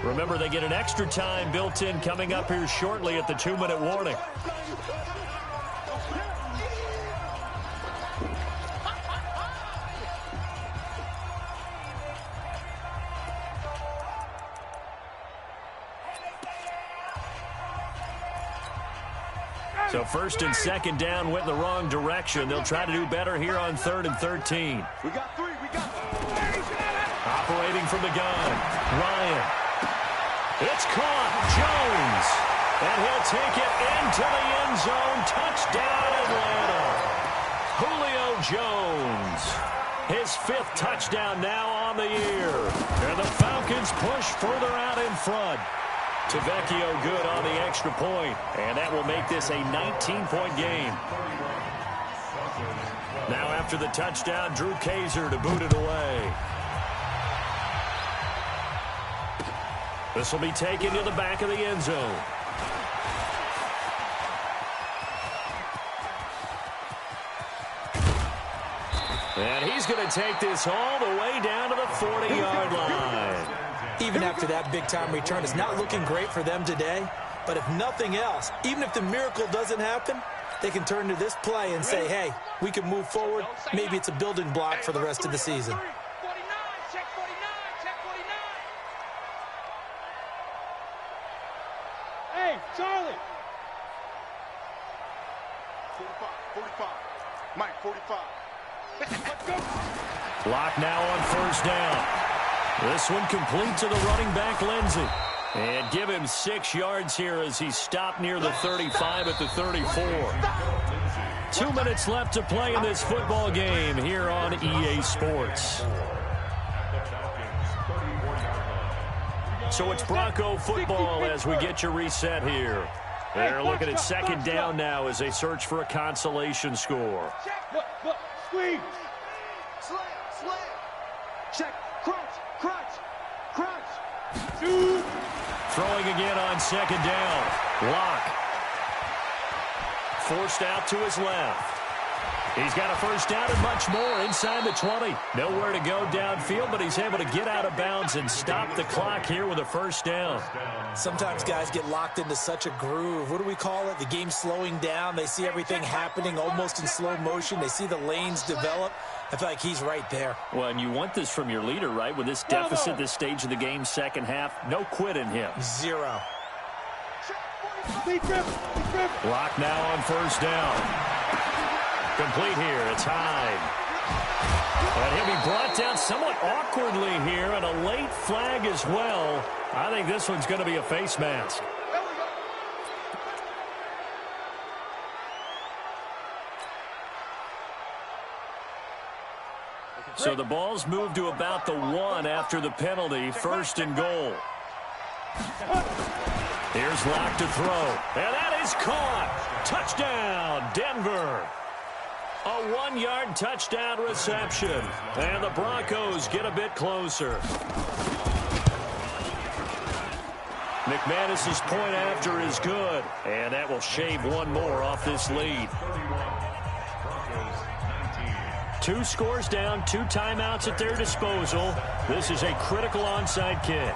Remember, they get an extra time built in coming up here shortly at the 2-minute warning. So 1st and 2nd down went in the wrong direction. They'll try to do better here on 3rd and 13. We got 3. Operating from the gun, Ryan. It's caught, Jones. And he'll take it into the end zone. Touchdown, Atlanta. Julio Jones. His 5th touchdown now on the year. And the Falcons push further out in front. Tavecchio good on the extra point, and that will make this a 19-point game. Now after the touchdown, Drew Kaiser to boot it away. This will be taken to the back of the end zone. And he's going to take this all the way down to the 40-yard line. Even after that big-time return, it's not looking great for them today. But if nothing else, even if the miracle doesn't happen, they can turn to this play and say, hey, we can move forward. Maybe it's a building block for the rest of the season. 49, check 49, check 49. Hey, Charlie. 45. Mike, 45. Let's go. Clock now on first down. This one complete to the running back, Lindsey. And give him 6 yards here as he stopped near the 35 at the 34. 2 minutes left to play in this football game here on EA Sports. So it's Bronco football as we get you reset here. They're looking at 2nd down now as they search for a consolation score. Look, squeeze. Slam. Check, crunch. Shoot. Throwing again on 2nd down. Lock. Forced out to his left. He's got a first down and much more inside the 20. Nowhere to go downfield, but he's able to get out of bounds and stop the clock here with a first down. Sometimes guys get locked into such a groove. What do we call it? The game's slowing down. They see everything happening almost in slow motion. They see the lanes develop. I feel like he's right there. Well, and you want this from your leader, right? With this deficit, this stage of the game, second half, no quit in him. 0. Block now on first down. Complete here. It's Hyde. And he'll be brought down somewhat awkwardly here, and a late flag as well. I think this one's going to be a face mask. So the ball's moved to about the 1 after the penalty, 1st and goal. Here's Locke to throw, and that is caught. Touchdown, Denver. A 1-yard touchdown reception, and the Broncos get a bit closer. McManus's point after is good, and that will shave one more off this lead. 2 scores down, 2 timeouts at their disposal. This is a critical onside kick.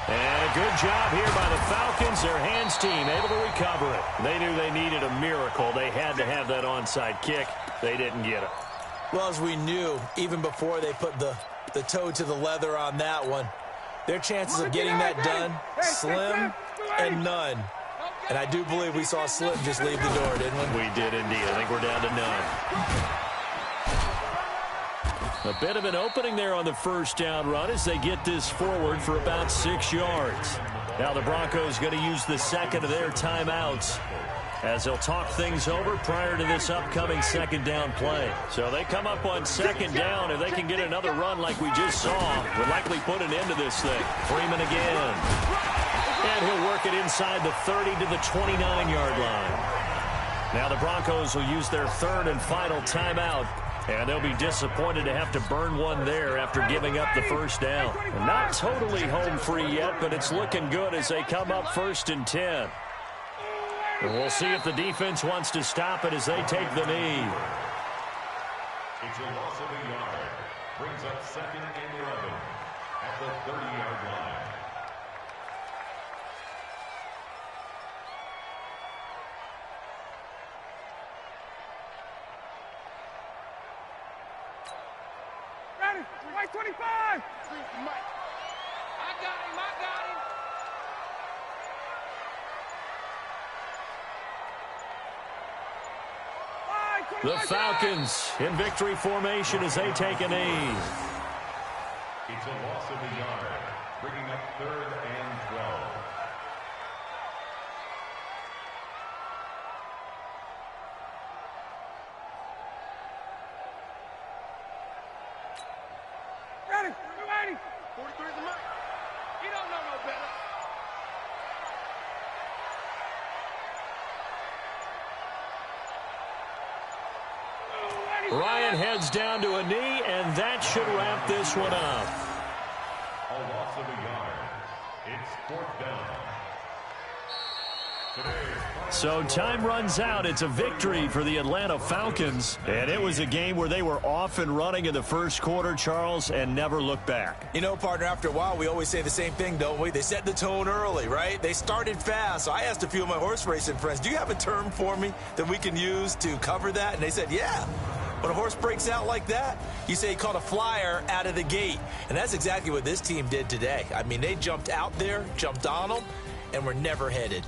And a good job here by the Falcons. Their hands team able to recover it. They knew they needed a miracle. They had to have that onside kick. They didn't get it. Well, as we knew, even before they put the toe to the leather on that one, their chances of getting that done, slim and none. And I do believe we saw Slim just leave the door, didn't we? We did indeed. I think we're down to none. A bit of an opening there on the first down run as they get this forward for about 6 yards. Now the Broncos going to use the second of their timeouts as they'll talk things over prior to this upcoming second down play. So they come up on second down. If they can get another run like we just saw, would likely put an end to this thing. Freeman again. And he'll work it inside the 30 to the 29-yard line. Now the Broncos will use their third and final timeout. And they'll be disappointed to have to burn one there after giving up the first down. And not totally home free yet, but it's looking good as they come up 1st and 10. And we'll see if the defense wants to stop it as they take the knee. It's a loss of a yard. Brings up 2nd and 11 at the 30-yard line. Right 25! I got him, I got him. The Falcons in victory formation as they take a knee. It's a loss of a yard, bringing up 3rd and 12. Ready, 43 is the mark. You don't know no better. Ryan heads down to a knee, and that should wrap this one up. A loss of a yard. It's 4th down. So time runs out. It's a victory for the Atlanta Falcons. And it was a game where they were off and running in the first quarter, Charles, and never looked back. You know, partner, after a while, we always say the same thing, don't we? They set the tone early, right? They started fast. So I asked a few of my horse racing friends, do you have a term for me that we can use to cover that? And they said, yeah. When a horse breaks out like that, you say he caught a flyer out of the gate. And that's exactly what this team did today. I mean, they jumped out there, jumped on them, and were never headed.